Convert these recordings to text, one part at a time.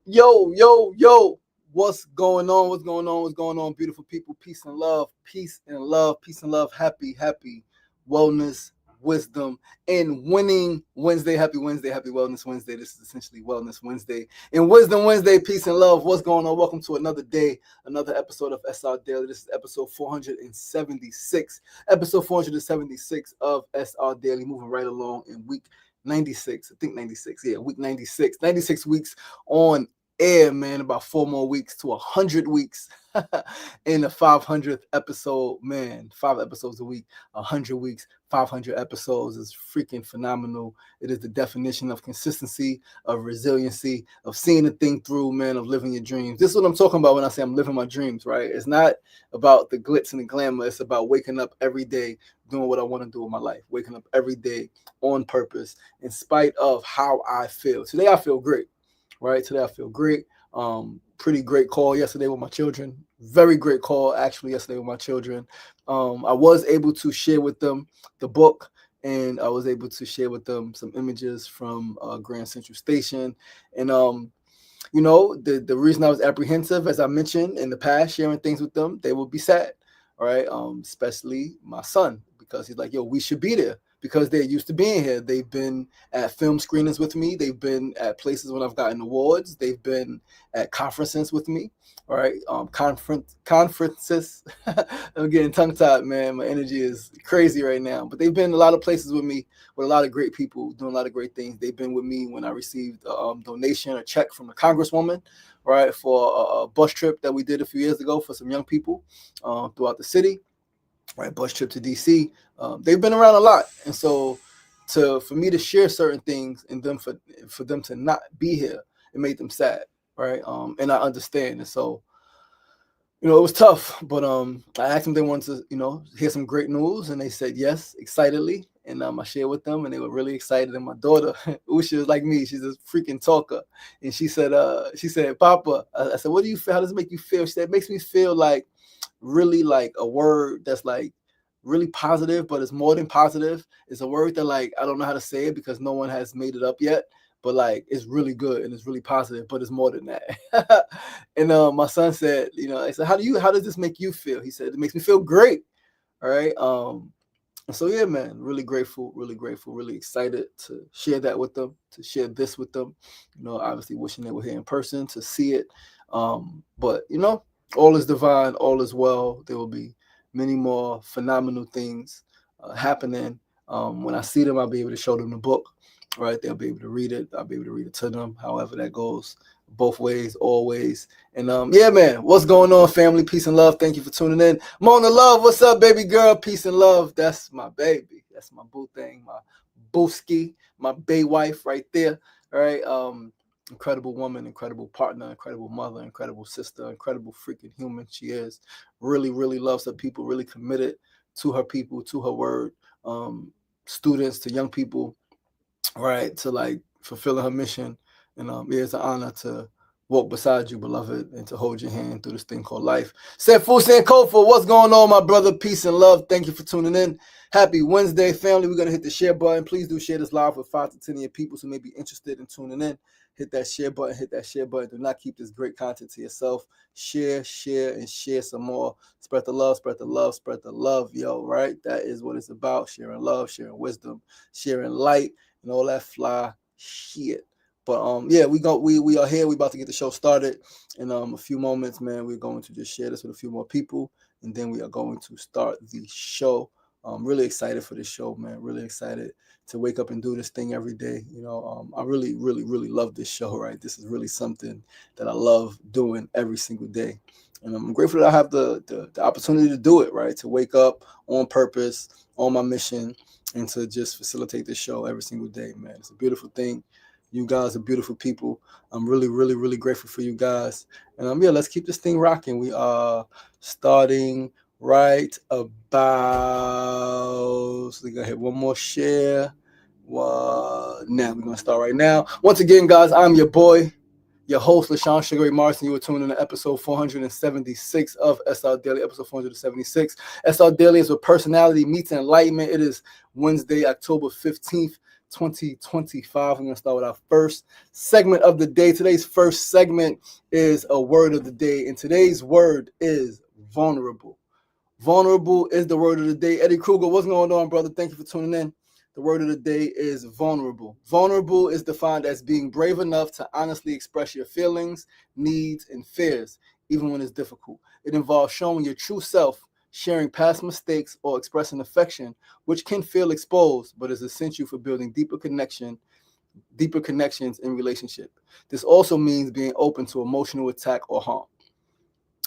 Yo, what's going on? What's going on? What's going on, beautiful people? Peace and love, peace and love, peace and love. Happy wellness, wisdom, and winning Wednesday. Happy Wednesday, happy Wellness Wednesday. This is essentially Wellness Wednesday and Wisdom Wednesday. Peace and love. What's going on? Welcome to another day, another episode of SR Daily. This is episode 476. Episode 476 of SR Daily. Moving right along in week 96. I think 96. Yeah, week 96. 96 weeks on air, man. About 4 more weeks to 100 weeks in the 500th episode, man. 5 episodes a week, 100 weeks, 500 episodes is freaking phenomenal. It is the definition of consistency, of resiliency, of seeing the thing through, man, of living your dreams. This is what I'm talking about when I say I'm living my dreams, right? It's not about the glitz and the glamour. It's about waking up every day doing what I want to do in my life, waking up every day on purpose in spite of how I feel. Today I feel great, right? Today I feel great. Pretty great call yesterday with my children. Very great call actually yesterday with my children. I was able to share with them the book, and I was able to share with them some images from Grand Central Station. And the reason I was apprehensive, as I mentioned in the past, sharing things with them, they would be sad, all right? Especially my son, because he's like, yo, we should be there. Because they're used to being here. They've been at film screenings with me. They've been at places when I've gotten awards. They've been at conferences with me. All right, conferences. I'm getting tongue-tied, man. My energy is crazy right now. But they've been a lot of places with me, with a lot of great people doing a lot of great things. They've been with me when I received a donation, a check from a congresswoman, right, for a bus trip that we did a few years ago for some young people throughout the city. Right, bus trip to DC. They've been around a lot, and so for me to share certain things and them for them to not be here, it made them sad, right? And I understand, and so it was tough. But I asked them if they wanted to hear some great news, and they said yes, excitedly. And I shared with them, and they were really excited. And my daughter, Usha, is like me; she's a freaking talker, and she said, "Papa," I said, "What do you feel? How does it make you feel?" She said, "It makes me feel like." Really like a word that's like really positive, but it's more than positive. It's a word that like I don't know how to say it because no one has made it up yet, but like it's really good and it's really positive, but it's more than that. And my son said, I said, how does this make you feel? He said, it makes me feel great. All right. So yeah, man, really grateful, really excited to share that with them, to share this with them. Obviously wishing they were here in person to see it. But all is divine, all is well. There will be many more phenomenal things happening. When I see them, I'll be able to show them the book, right? They'll be able to read it. I'll be able to read it to them, however that goes, both ways, always. And yeah, man, what's going on, family? Peace and love. Thank you for tuning in. Mona Love, what's up, baby girl? Peace and love. That's my baby. That's my boo thing, my booski, my bay wife right there, all right? Incredible woman, incredible partner, incredible mother, incredible sister, incredible freaking human she is. Really, really loves her people, really committed to her people, to her word. Students to young people, right, to like fulfilling her mission. And it's an honor to walk beside you, beloved, and to hold your hand through this thing called life. Sefu Sankofa, what's going on, my brother? Peace and love. Thank you for tuning in. Happy Wednesday, family. We're going to hit the share button. Please do share this live with 5 to 10 of your people who may be interested in tuning in. Hit that share button. Hit that share button. Do not keep this great content to yourself. Share, and share some more. Spread the love, spread the love, spread the love, yo, right? That is what it's about. Sharing love, sharing wisdom, sharing light, and all that fly shit. But yeah, we are here. We about to get the show started in a few moments, man. We're going to just share this with a few more people, and then we are going to start the show. I'm really excited for this show, man. Really excited to wake up and do this thing every day. I really love this show, right? This is really something that I love doing every single day. And I'm grateful that I have the opportunity to do it, right? To wake up on purpose, on my mission, and to just facilitate this show every single day, man. It's a beautiful thing. You guys are beautiful people. I'm really grateful for you guys. And yeah, let's keep this thing rocking. We are starting right about, so we're gonna hit one more share. Now we're gonna start right now. Once again, guys, I'm your boy, your host, LaShawn Sugar Ray Martin. You are tuning in to episode 476 of SR Daily, episode 476. SR Daily is where personality meets enlightenment. It is Wednesday, October 15th, 2025. We're going to start with our first segment of the day. Today's first segment is a word of the day, and today's word is vulnerable. Vulnerable is the word of the day. Eddie Kruger, what's going on, brother? Thank you for tuning in. The word of the day is vulnerable. Vulnerable is defined as being brave enough to honestly express your feelings, needs, and fears, even when it's difficult. It involves showing your true self, sharing past mistakes, or expressing affection, which can feel exposed, but is essential for building deeper connections in relationship. This also means being open to emotional attack or harm.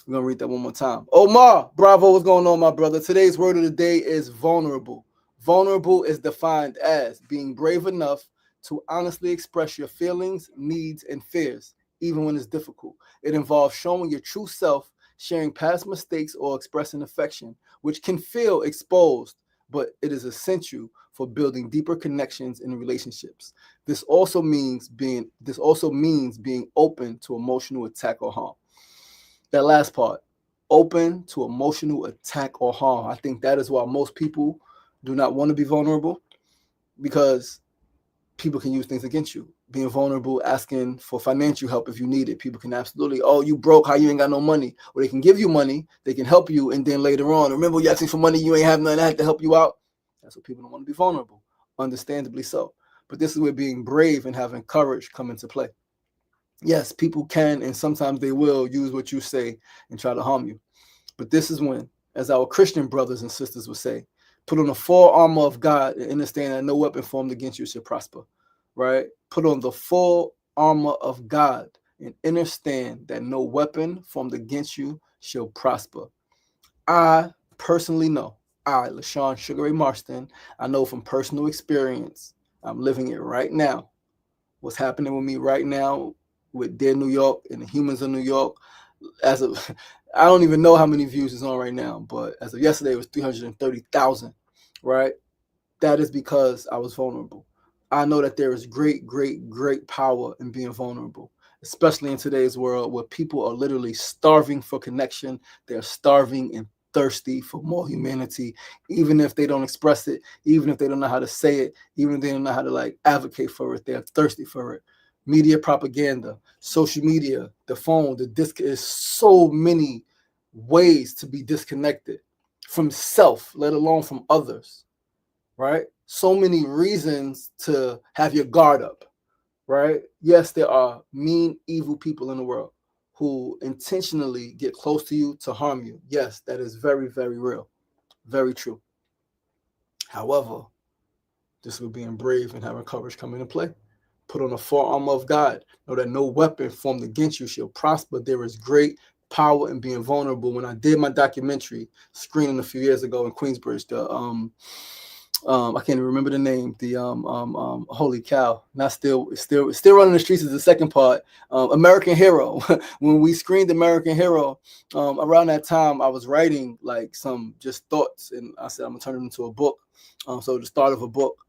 I'm going to read that one more time. Omar, bravo, what's going on, my brother? Today's word of the day is vulnerable. Vulnerable is defined as being brave enough to honestly express your feelings, needs, and fears, even when it's difficult. It involves showing your true self, sharing past mistakes, or expressing affection, which can feel exposed, but it is essential for building deeper connections in relationships. This also means being open to emotional attack or harm. That last part, open to emotional attack or harm. I think that is why most people do not want to be vulnerable, because people can use things against you. Being vulnerable, asking for financial help if you need it. People can absolutely, oh, you broke, how you ain't got no money? Or they can give you money, they can help you, and then later on, remember you asking for money, you ain't have nothing, I had to help you out. That's what people don't want to be vulnerable, understandably so. But this is where being brave and having courage come into play. Yes, people can, and sometimes they will use what you say and try to harm you. But this is when, as our Christian brothers and sisters would say, put on the full armor of God and understand that no weapon formed against you shall prosper, right? Put on the full armor of God and understand that no weapon formed against you shall prosper. I personally know, LaShawn Sugar Ray Marston, I know from personal experience, I'm living it right now. What's happening with me right now with Dear New York and the Humans of New York, as of, I don't even know how many views it's on right now, but as of yesterday, it was 330,000, right? That is because I was vulnerable. I know that there is great, great, great power in being vulnerable, especially in today's world where people are literally starving for connection. They're starving and thirsty for more humanity, even if they don't express it, even if they don't know how to say it, even if they don't know how to like advocate for it, they're thirsty for it. Media propaganda, social media, the phone, the disc, is so many ways to be disconnected from self, let alone from others, right? So many reasons to have your guard up, right? Yes, there are mean, evil people in the world who intentionally get close to you to harm you. Yes, that is very, very real, very true. However, this will being brave and having courage come into play. Put on the full armor of God. Know that no weapon formed against you shall prosper. There is great power in being vulnerable. When I did my documentary screening a few years ago in Queensbridge, I can't even remember the name. The holy cow, not still running the streets is the second part. American Hero. When we screened American Hero, around that time I was writing like some just thoughts, and I said I'm gonna turn it into a book. So the start of a book,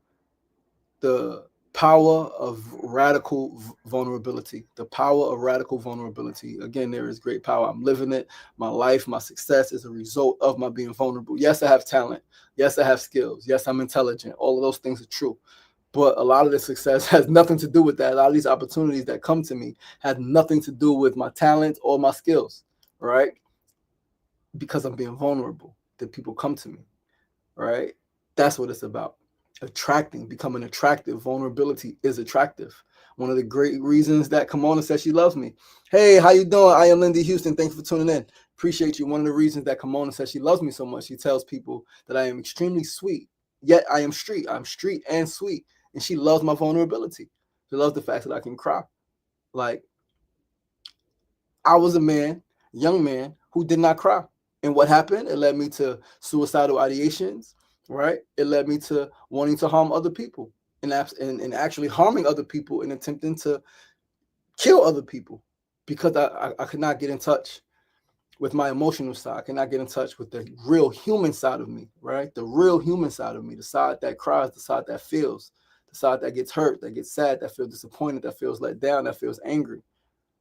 the power of radical vulnerability. The power of radical vulnerability. Again, there is great power. I'm living it. My life, my success is a result of my being vulnerable. Yes, I have talent. Yes, I have skills. Yes, I'm intelligent. All of those things are true. But a lot of the success has nothing to do with that. A lot of these opportunities that come to me had nothing to do with my talent or my skills, right? Because I'm being vulnerable, that people come to me, right? That's what it's about. Attracting, becoming attractive. Vulnerability is attractive. One of the great reasons that Kimona says she loves me. Hey, how you doing? I am Lindy Houston. Thanks for tuning in. Appreciate you. One of the reasons that Kimona says she loves me so much, she tells people that I am extremely sweet, yet I am street. I'm street and sweet. And she loves my vulnerability. She loves the fact that I can cry. Like, I was a young man, who did not cry. And what happened? It led me to suicidal ideations, right? It led me to wanting to harm other people and actually harming other people and attempting to kill other people because I could not get in touch with my emotional side. I cannot get in touch with the real human side of me, right? The real human side of me, the side that cries, the side that feels, the side that gets hurt, that gets sad, that feels disappointed, that feels let down, that feels angry,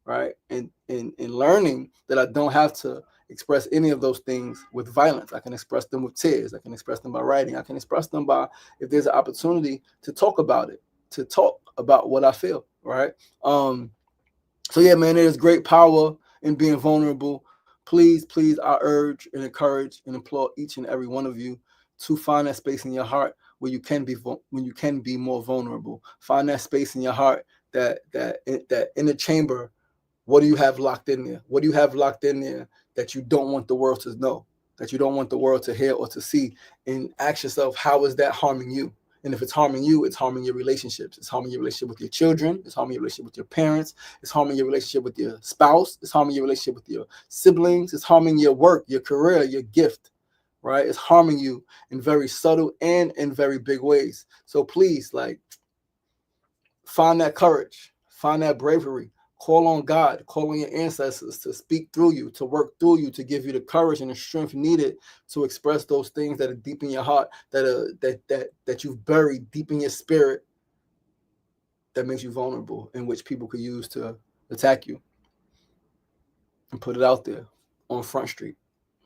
right? And learning that I don't have to express any of those things with violence. I can express them with tears. I can express them by writing. I can express them by, if there's an opportunity to talk about it, to talk about what I feel, right? So yeah, man, there's great power in being vulnerable. Please, please, I urge and encourage and implore each and every one of you to find that space in your heart where you can be more vulnerable. Find that space in your heart, that inner chamber. What do you have locked in there? What do you have locked in there that you don't want the world to know, that you don't want the world to hear or to see? And ask yourself, how is that harming you? And if it's harming you, it's harming your relationships. It's harming your relationship with your children. It's harming your relationship with your parents. It's harming your relationship with your spouse. It's harming your relationship with your siblings. It's harming your work, your career, your gift, right? It's harming you in very subtle and in very big ways. So please, like, find that courage, find that bravery. Call on God, call on your ancestors to speak through you, to work through you, to give you the courage and the strength needed to express those things that are deep in your heart, that you've buried deep in your spirit, that makes you vulnerable, in which people could use to attack you, and put it out there on Front Street,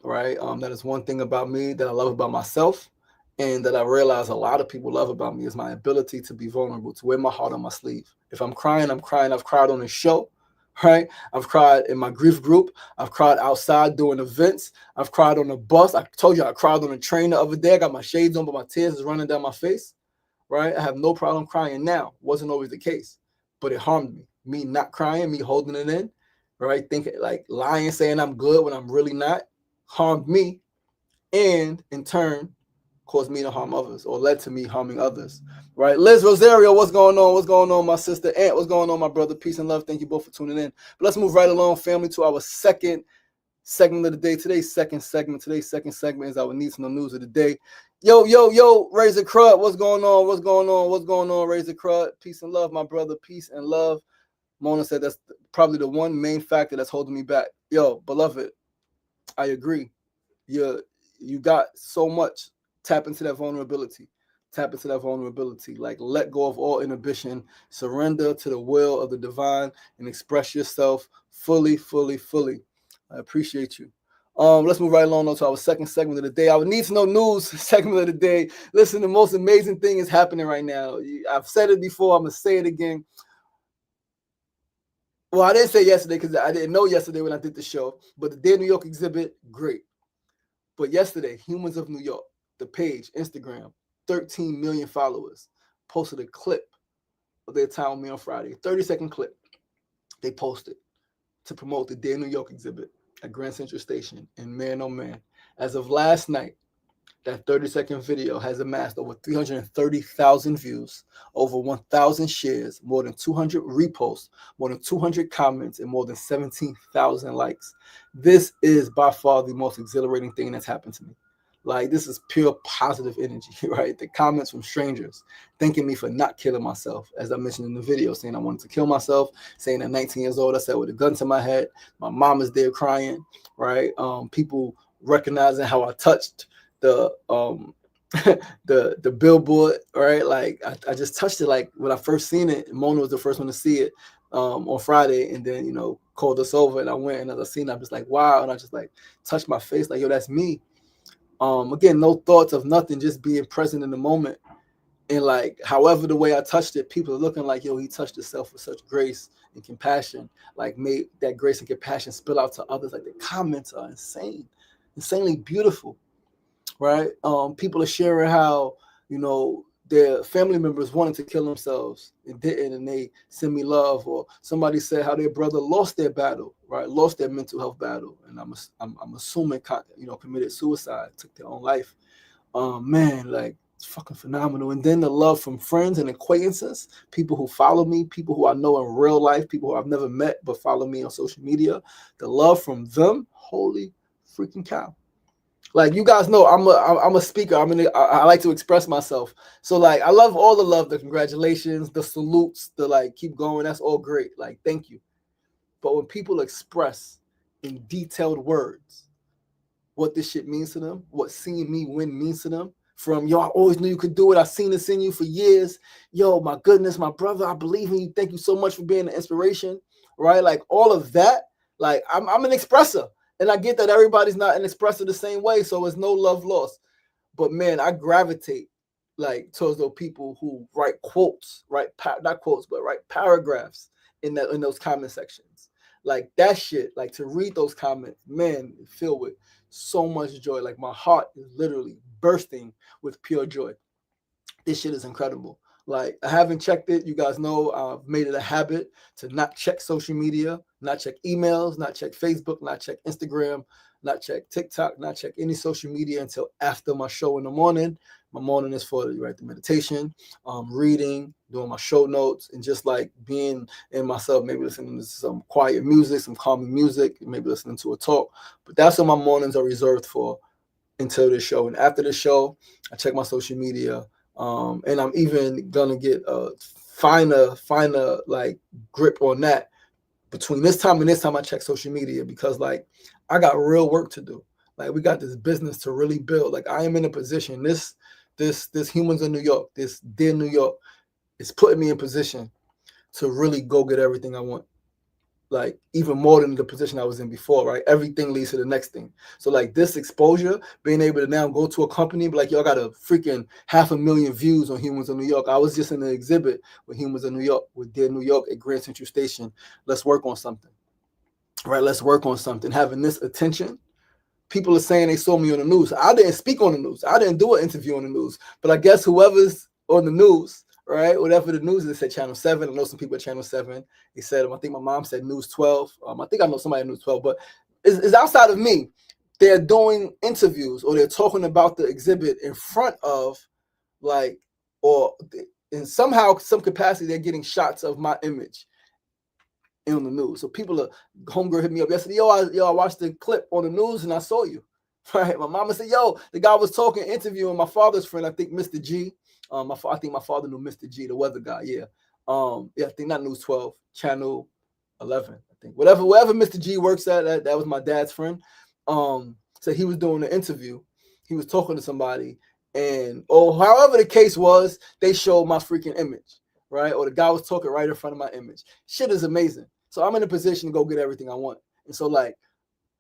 right? That is one thing about me that I love about myself, and that I realize a lot of people love about me, is my ability to be vulnerable, to wear my heart on my sleeve. If I'm crying, I'm crying. I've cried on a show, right? I've cried in my grief group. I've cried outside doing events. I've cried on the bus. I told you I cried on the train the other day. I got my shades on, but my tears is running down my face, right? I have no problem crying now. Wasn't always the case, but it harmed me. Me not crying, me holding it in, right? Thinking, like, lying, saying I'm good when I'm really not, harmed me, and in turn caused me to harm others, or led to me harming others, right? Liz Rosario, what's going on? What's going on, my sister? Ant, what's going on, my brother? Peace and love. Thank you both for tuning in. But let's move right along, family, to our second segment of the day. Today's second segment is our Need to Know News of the day. Yo, Razor Crud, what's going on? What's going on, Razor Crud? Peace and love, my brother. Peace and love. Mona said that's probably the one main factor that's holding me back. Yo, beloved, I agree. You got so much. Tap into that vulnerability. Like, let go of all inhibition. Surrender to the will of the divine and express yourself fully. I appreciate you. Let's move right along to our second segment of the day. Our Need to Know News segment of the day. Listen, the most amazing thing is happening right now. I've said it before. I'm going to say it again. Well, I didn't say yesterday because I didn't know yesterday when I did the show. But the Day New York exhibit, great. But yesterday, Humans of New York, the page, Instagram, 13 million followers, posted a clip of their time with me on Friday, 30-second clip. They posted to promote the Day New York exhibit at Grand Central Station. And man, oh man, as of last night, that 30-second video has amassed over 330,000 views, over 1,000 shares, more than 200 reposts, more than 200 comments, and more than 17,000 likes. This is by far the most exhilarating thing that's happened to me. Like, this is pure positive energy, right? The comments from strangers thanking me for not killing myself, as I mentioned in the video, saying I wanted to kill myself, saying at 19 years old, I said with a gun to my head. My mom is there crying, right? People recognizing how I touched the the billboard, right? Like, I just touched it. Like, when I first seen it, Mona was the first one to see it on Friday, and then, called us over, and I went, and as I seen it, I was like, wow, and I just, like, touched my face, like, yo, that's me. Again, no thoughts of nothing, just being present in the moment. And, like, however the way I touched it, people are looking like, yo, he touched himself with such grace and compassion, like, made that grace and compassion spill out to others. Like, the comments are insanely beautiful, right? People are sharing how, their family members wanted to kill themselves and didn't, and they send me love. Or somebody said how their brother lost their battle, right? Lost their mental health battle, and I'm assuming, committed suicide, took their own life. Man, like, it's fucking phenomenal. And then the love from friends and acquaintances, people who follow me, people who I know in real life, people who I've never met but follow me on social media. The love from them, holy freaking cow. Like, you guys know, I'm a speaker. I like to express myself. So, like, I love all the love, the congratulations, the salutes, the, like, keep going. That's all great. Like, thank you. But when people express in detailed words what this shit means to them, what seeing me win means to them, from, yo, I always knew you could do it. I've seen this in you for years. Yo, my goodness, my brother, I believe in you. Thank you so much for being an inspiration, right? Like, all of that, like, I'm an expresser. And I get that everybody's not expressive the same way, so it's no love lost. But man, I gravitate like towards those people who write quotes, not quotes, but write paragraphs in those comment sections. Like that shit, like to read those comments, man, filled with so much joy. Like my heart is literally bursting with pure joy. This shit is incredible. Like I haven't checked it. You guys know I've made it a habit to not check social media, not check emails, not check Facebook, not check Instagram, not check TikTok, not check any social media until after my show in the morning. My morning is for the meditation, reading, doing my show notes, and just like being in myself, maybe listening to some quiet music, some calming music, maybe listening to a talk. But that's what my mornings are reserved for until the show. And after the show, I check my social media. And I'm even gonna get a finer like grip on that between this time and this time I check social media, because like I got real work to do. Like we got this business to really build. Like I am in a position, this Humans in New York, this Dear New York is putting me in position to really go get everything I want. Like even more than the position I was in before, right? Everything leads to the next thing. So like this exposure, being able to now go to a company, be like, yo, I got a freaking 500,000 views on Humans in New York. I was just in the exhibit with Humans in New York, with Dear New York at Grand Central Station. Let's work on something, right? Let's work on something. Having this attention. People are saying they saw me on the news. I didn't speak on the news. I didn't do an interview on the news. But I guess whoever's on the news, right? Whatever the news is, they said Channel 7. I know some people at Channel 7. They said, I think my mom said News 12. I think I know somebody at News 12, but it's outside of me. They're doing interviews or they're talking about the exhibit in front of like, or in somehow, some capacity, they're getting shots of my image on the news. So people are, homegirl hit me up yesterday, yo, I watched the clip on the news and I saw you. Right. My mama said, yo, the guy was talking, interviewing my father's friend, I think Mr. G. I think my father knew Mr. G, the weather guy. Yeah. I think not News 12, Channel 11. I think wherever Mr. G works at, that was my dad's friend. So he was doing an interview. He was talking to somebody, and however the case was, they showed my freaking image, right? Or the guy was talking right in front of my image. Shit is amazing. So I'm in a position to go get everything I want. And so like,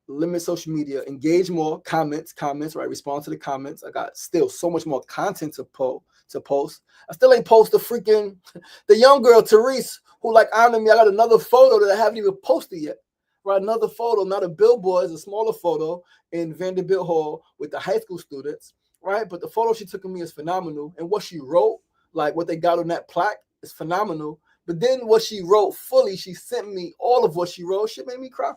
limit social media, engage more, comments, right? Respond to the comments. I got still so much more content to post. I still ain't post the young girl, Therese, who like honored me. I got another photo that I haven't even posted yet, right? Another photo, not a billboard, it's a smaller photo in Vanderbilt Hall with the high school students, right? But the photo she took of me is phenomenal. And what she wrote, like what they got on that plaque is phenomenal. But then what she wrote fully, she sent me all of what she wrote. Shit made me cry.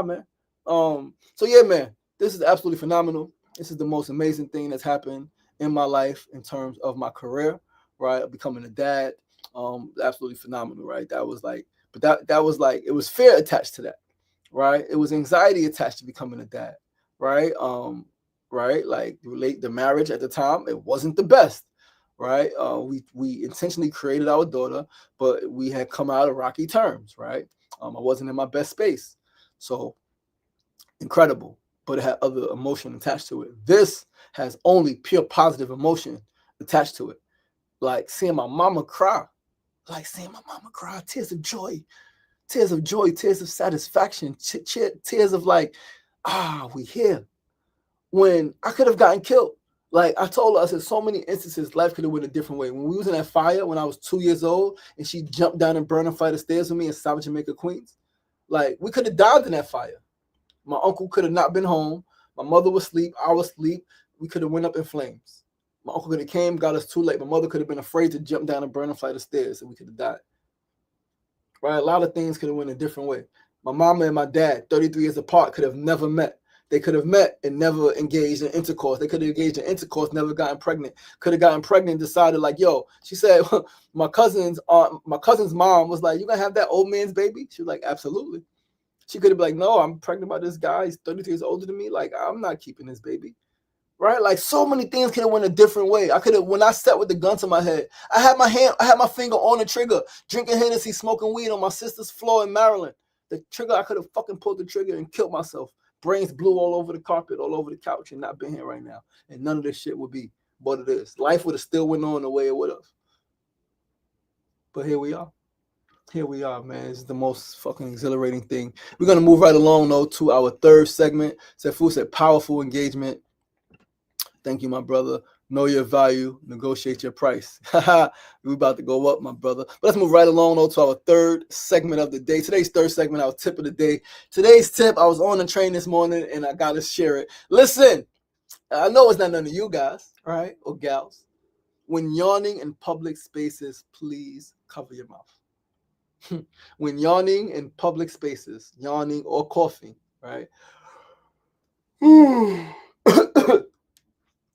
Man. So yeah, man, this is absolutely phenomenal. This is the most amazing thing that's happened in my life in terms of my career, right? Becoming a dad. Absolutely phenomenal, right? That was like, but that was like, it was fear attached to that, right? It was anxiety attached to becoming a dad, right? Right? Like the marriage at the time, it wasn't the best, right? We intentionally created our daughter, but we had come out of rocky terms, right? I wasn't in my best space. So incredible, but it had other emotion attached to it. This has only pure positive emotion attached to it. Like seeing my mama cry, tears of joy, tears of satisfaction, tears of like, we here. When I could have gotten killed. Like I told her, I said, so many instances life could have went a different way. When we was in that fire when I was 2 years old and she jumped down and burned a flight of stairs with me in South Jamaica, Queens, like we could have died in that fire. My uncle could have not been home. My mother was asleep. I was asleep. We could have went up in flames. My uncle could have came, got us too late. My mother could have been afraid to jump down and burn a flight of stairs, and we could have died. Right? A lot of things could have went a different way. My mama and my dad, 33 years apart, could have never met. They could have met and never engaged in intercourse. They could have engaged in intercourse, never gotten pregnant. Could have gotten pregnant and decided like, yo, she said, my cousin's mom was like, you gonna have that old man's baby? She was like, absolutely. She could have been like, no, I'm pregnant by this guy. He's 33 years older than me. Like, I'm not keeping this baby. Right? Like so many things could have went a different way. I could have, when I sat with the gun to my head, I had my finger on the trigger, drinking Hennessy, smoking weed on my sister's floor in Maryland. The trigger, I could have fucking pulled the trigger and killed myself. Brains blew all over the carpet, all over the couch, and not been here right now. And none of this shit would be what it is. Life would have still went on the way it would have. But here we are. Here we are, man. This is the most fucking exhilarating thing. We're gonna move right along though to our third segment. Sefu said powerful engagement. Thank you, my brother. Know your value, negotiate your price. We about to go up, my brother. But let's move right along though to our third segment of the day. Today's third segment, our tip of the day. Today's tip, I was on the train this morning and I gotta share it. Listen, I know it's not none of you guys, right? Or gals. When yawning in public spaces, please cover your mouth. When yawning in public spaces, yawning or coughing, right?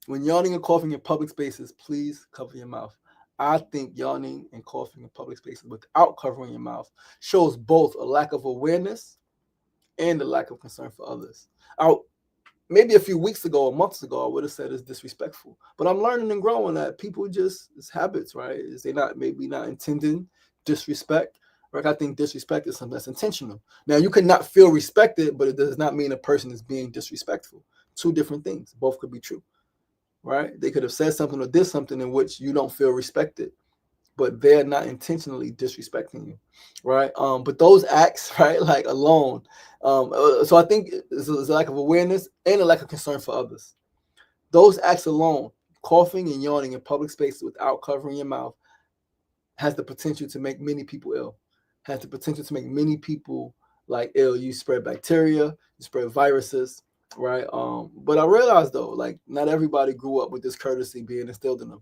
When yawning and coughing in public spaces, please cover your mouth. I think yawning and coughing in public spaces without covering your mouth shows both a lack of awareness and a lack of concern for others. Maybe a few weeks ago or months ago, I would have said it's disrespectful. But I'm learning and growing that people just, it's habits, right? They're not maybe not intending disrespect. Right? I think disrespect is something that's intentional. Now, you could not feel respected, but it does not mean a person is being disrespectful. Two different things. Both could be true. Right? They could have said something or did something in which you don't feel respected, but they're not intentionally disrespecting you, right? But those acts, right, like alone, so I think it's a lack of awareness and a lack of concern for others. Those acts alone, coughing and yawning in public spaces without covering your mouth, has the potential to make many people ill, has the potential to make many people like ill. You spread bacteria, you spread viruses, right? But I realized though, like not everybody grew up with this courtesy being instilled in them,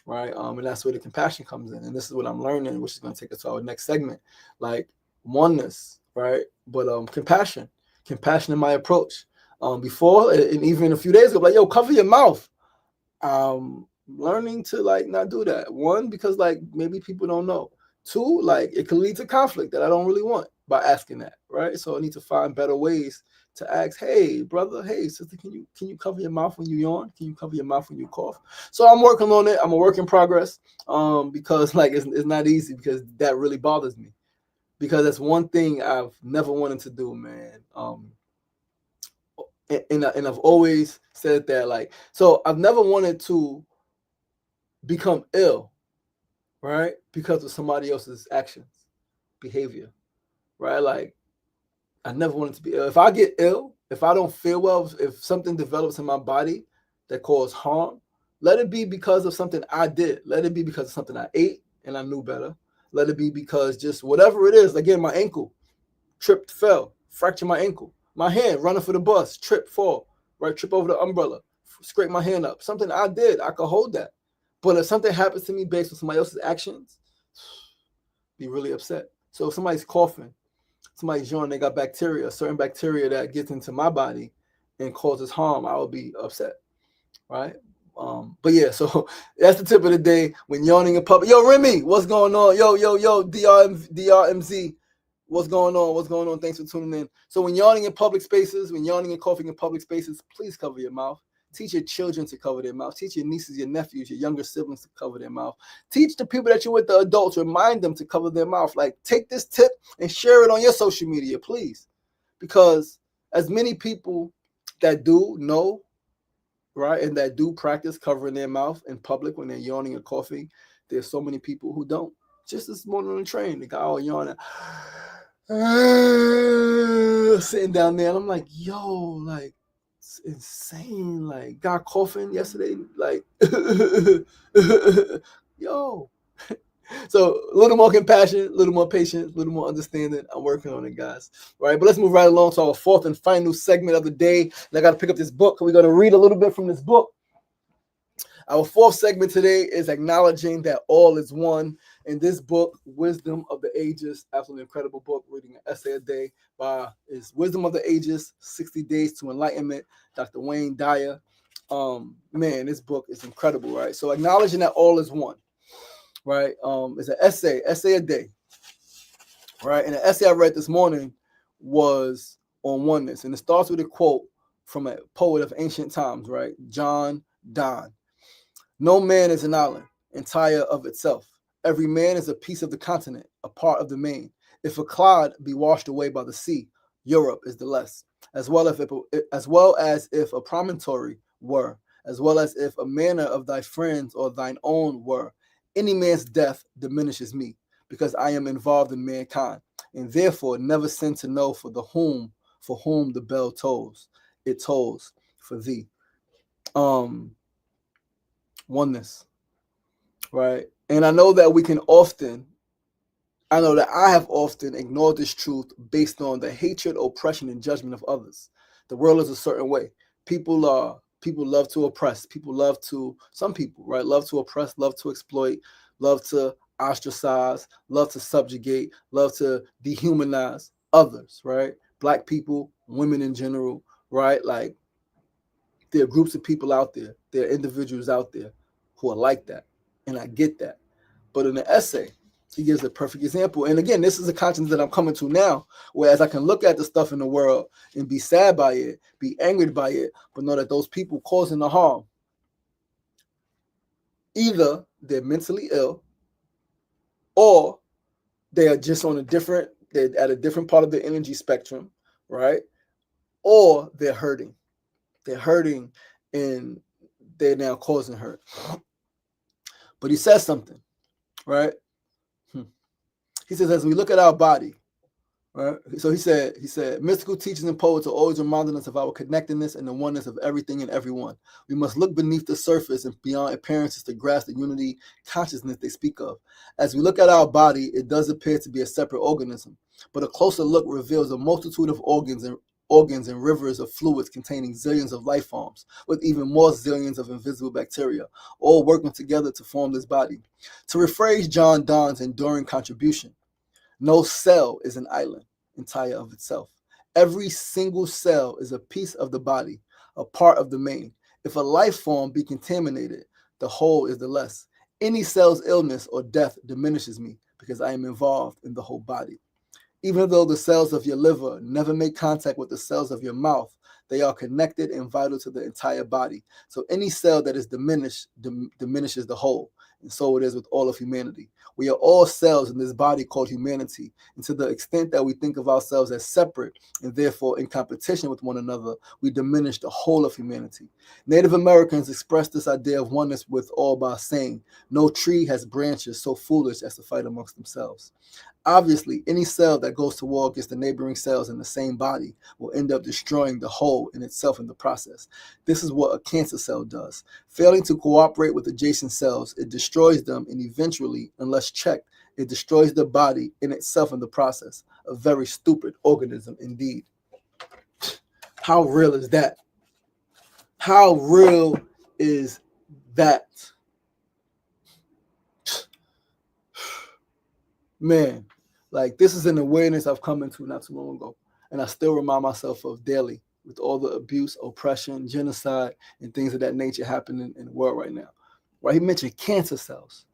right? And that's where the compassion comes in. And this is what I'm learning, which is going to take us to our next segment, like oneness, right? But compassion in my approach. Before and even a few days ago, like yo, cover your mouth. Learning to like not do that. One, because like maybe people don't know. Two, like it could lead to conflict that I don't really want by asking that, right? So I need to find better ways to ask, hey, brother, hey, sister, can you cover your mouth when you yawn? Can you cover your mouth when you cough? So I'm working on it. I'm a work in progress. Because like it's not easy because that really bothers me. Because that's one thing I've never wanted to do, man. And I've always said that, like, so I've never wanted to become ill, right? Because of somebody else's actions, behavior, right? Like, I never wanted to be ill. If I get ill, if I don't feel well, if something develops in my body that causes harm, let it be because of something I did. Let it be because of something I ate and I knew better. Let it be because just whatever it is, again, my ankle, tripped, fell, fractured my ankle. My hand, running for the bus, trip, fall, right? Trip over the umbrella, scrape my hand up. Something I did, I could hold that. But if something happens to me based on somebody else's actions, be really upset. So if somebody's coughing, somebody's yawning, they got bacteria, a certain bacteria that gets into my body and causes harm, I would be upset, right? But yeah, so that's the tip of the day. When yawning in public, yo Remy, what's going on? Yo, DRMZ, what's going on? What's going on? Thanks for tuning in. So when yawning in public spaces, when yawning and coughing in public spaces, please cover your mouth. Teach your children to cover their mouth. Teach your nieces, your nephews, your younger siblings to cover their mouth. Teach the people that you're with, the adults, remind them to cover their mouth. Like, take this tip and share it on your social media, please. Because as many people that do know, right, and that do practice covering their mouth in public when they're yawning or coughing, there's so many people who don't. Just this morning on the train, the guy all yawning, sitting down there, and I'm like, yo, like, it's insane. Like, guy coughing yesterday, like, yo. So a little more compassion, a little more patience, a little more understanding. I'm working on it, guys. All right, but let's move right along to our fourth and final segment of the day. And I got to pick up this book. We're going to read a little bit from this book. Our fourth segment today is acknowledging that all is one. In this book, Wisdom of the Ages, absolutely incredible book, reading an essay a day by is Wisdom of the Ages, 60 Days to Enlightenment, Dr. Wayne Dyer. Man, this book is incredible, right? So acknowledging that all is one, right? It's an essay a day, right? And the essay I read this morning was on oneness. And it starts with a quote from a poet of ancient times, right? John Donne. No man is an island, entire of itself. Every man is a piece of the continent, a part of the main. If a clod be washed away by the sea, Europe is the less, as well as if a promontory were, as well as if a manor of thy friends or thine own were. Any man's death diminishes me, because I am involved in mankind, and therefore never sin to know for whom the bell tolls. It tolls for thee. Oneness, right? And I know that I have often ignored this truth based on the hatred, oppression, and judgment of others. The world is a certain way. People love to oppress. Some people, right, love to oppress, love to exploit, love to ostracize, love to subjugate, love to dehumanize others, right? Black people, women in general, right? Like, there are groups of people out there, there are individuals out there who are like that. And I get that. But in the essay, he gives a perfect example. And again, this is a conscience that I'm coming to now, whereas I can look at the stuff in the world and be sad by it, be angered by it, but know that those people causing the harm, either they're mentally ill, or they are just they're at a different part of the energy spectrum, right? Or they're hurting. They're hurting and they're now causing hurt. But he says something, right? He says, as we look at our body, right? So he said, mystical teachers and poets are always reminding us of our connectedness and the oneness of everything and everyone. We must look beneath the surface and beyond appearances to grasp the unity consciousness they speak of. As we look at our body, it does appear to be a separate organism, but a closer look reveals a multitude of organs and rivers of fluids containing zillions of life forms, with even more zillions of invisible bacteria, all working together to form this body. To rephrase John Donne's enduring contribution, no cell is an island entire of itself. Every single cell is a piece of the body, a part of the main. If a life form be contaminated, the whole is the less. Any cell's illness or death diminishes me because I am involved in the whole body. Even though the cells of your liver never make contact with the cells of your mouth, they are connected and vital to the entire body. So any cell that is diminished diminishes the whole. And so it is with all of humanity. We are all cells in this body called humanity. And to the extent that we think of ourselves as separate and therefore in competition with one another, we diminish the whole of humanity. Native Americans expressed this idea of oneness with all by saying, no tree has branches so foolish as to fight amongst themselves. Obviously, any cell that goes to war against the neighboring cells in the same body will end up destroying the whole in itself in the process. This is what a cancer cell does. Failing to cooperate with adjacent cells, it destroys them, and eventually, unless checked, it destroys the body in itself in the process. A very stupid organism indeed. How real is that? How real is that? Man, like, this is an awareness I've come into not too long ago, and I still remind myself of daily with all the abuse, oppression, genocide, and things of that nature happening in the world right now. Right? He mentioned cancer cells.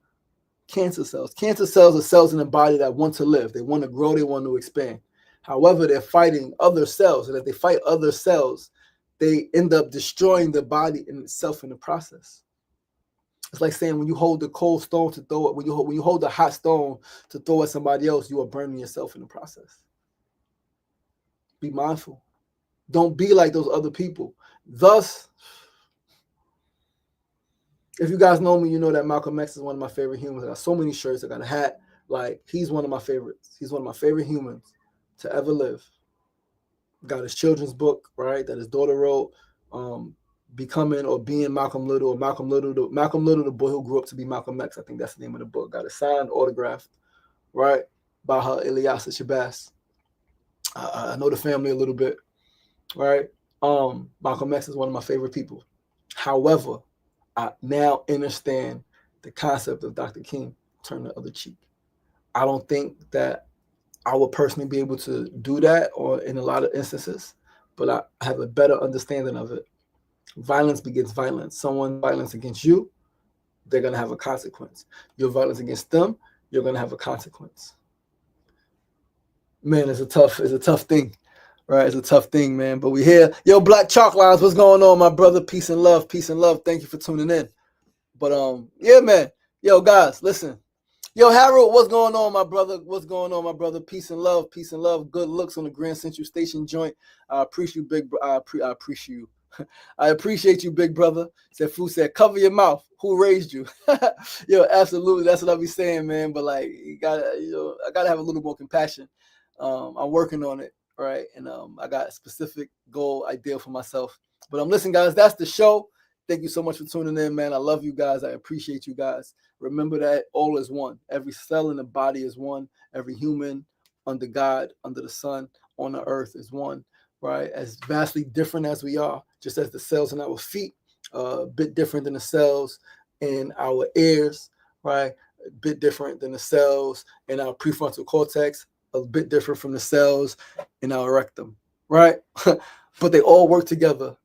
Cancer cells. Cancer cells are cells in the body that want to live. They want to grow. They want to expand. However, they're fighting other cells, and if they fight other cells, they end up destroying the body in itself in the process. It's like saying when you hold the cold stone to throw it, when you hold the hot stone to throw at somebody else, you are burning yourself in the process. Be mindful. Don't be like those other people. Thus, if you guys know me, you know that Malcolm X is one of my favorite humans. I got so many shirts. I got a hat. Like, he's one of my favorites. He's one of my favorite humans to ever live. Got his children's book, right, that his daughter wrote, Becoming or Being Malcolm Little, or Malcolm Little, the boy who grew up to be Malcolm X. I think that's the name of the book. Got it signed, autographed, right, by her Ilyasa Shabazz. I know the family a little bit, right? Malcolm X is one of my favorite people. However, I now understand the concept of Dr. King, turn the other cheek. I don't think that I would personally be able to do that, or in a lot of instances, but I have a better understanding of it. Violence begets violence. Someone violence against you, they're going to have a consequence. Your violence against them, you're going to have a consequence. Man, it's a tough thing, right? It's a tough thing, man. But we here. Yo, Black Chalk Lines, what's going on, my brother? Peace and love, peace and love. Thank you for tuning in. But yeah, man. Yo, guys, listen. Yo, Harold, what's going on, my brother? What's going on, my brother? Peace and love, peace and love. Good looks on the Grand Central Station joint. I appreciate you, big bro. I appreciate you. I appreciate you, big brother. Said Fu said, cover your mouth. Who raised you? Yo, absolutely. That's what I be saying, man. But like, you gotta, I gotta have a little more compassion. I'm working on it, right? And I got a specific goal, idea for myself. But listen, guys, that's the show. Thank you so much for tuning in, man. I love you guys. I appreciate you guys. Remember that all is one. Every cell in the body is one. Every human under God, under the sun, on the earth is one, right? As vastly different as we are, just as the cells in our feet, a bit different than the cells in our ears, right? A bit different than the cells in our prefrontal cortex, a bit different from the cells in our rectum, right? But they all work together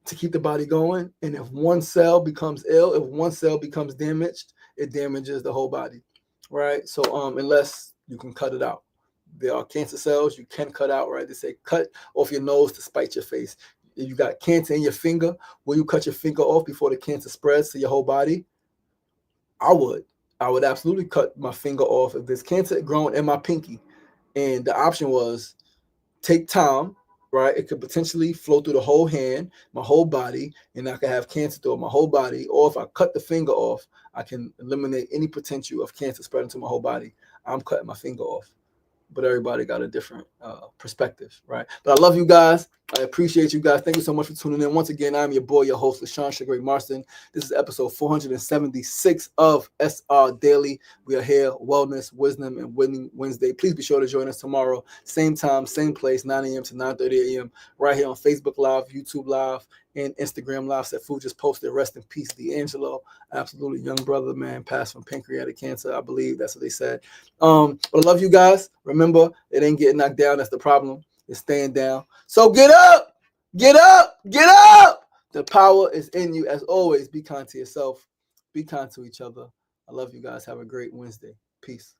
to keep the body going. And if one cell becomes ill, if one cell becomes damaged, it damages the whole body, right? So unless you can cut it out. There are cancer cells you can cut out, right? They say cut off your nose to spite your face. If you got cancer in your finger, will you cut your finger off before the cancer spreads to your whole body? I would. I would absolutely cut my finger off if there's cancer growing in my pinky. And the option was take time, right? It could potentially flow through the whole hand, my whole body, and I could have cancer throughout my whole body. Or if I cut the finger off, I can eliminate any potential of cancer spreading to my whole body. I'm cutting my finger off. But everybody got a different perspective, right? But I love you guys. I appreciate you guys. Thank you so much for tuning in. Once again, I'm your boy, your host, LaShawn Sugar Marston. This is episode 476 of SR Daily. We are here, Wellness, Wisdom, and Winning Wednesday. Please be sure to join us tomorrow, same time, same place, 9 a.m. to 9:30 a.m. right here on Facebook Live, YouTube Live, and Instagram Live. Said Food just posted, rest in peace, D'Angelo. Absolutely young brother, man, passed from pancreatic cancer, I believe. That's what they said. But I love you guys. Remember, it ain't getting knocked down. That's the problem. It's staying down. So get up, get up, get up. The power is in you. As always, be kind to yourself. Be kind to each other. I love you guys. Have a great Wednesday. Peace.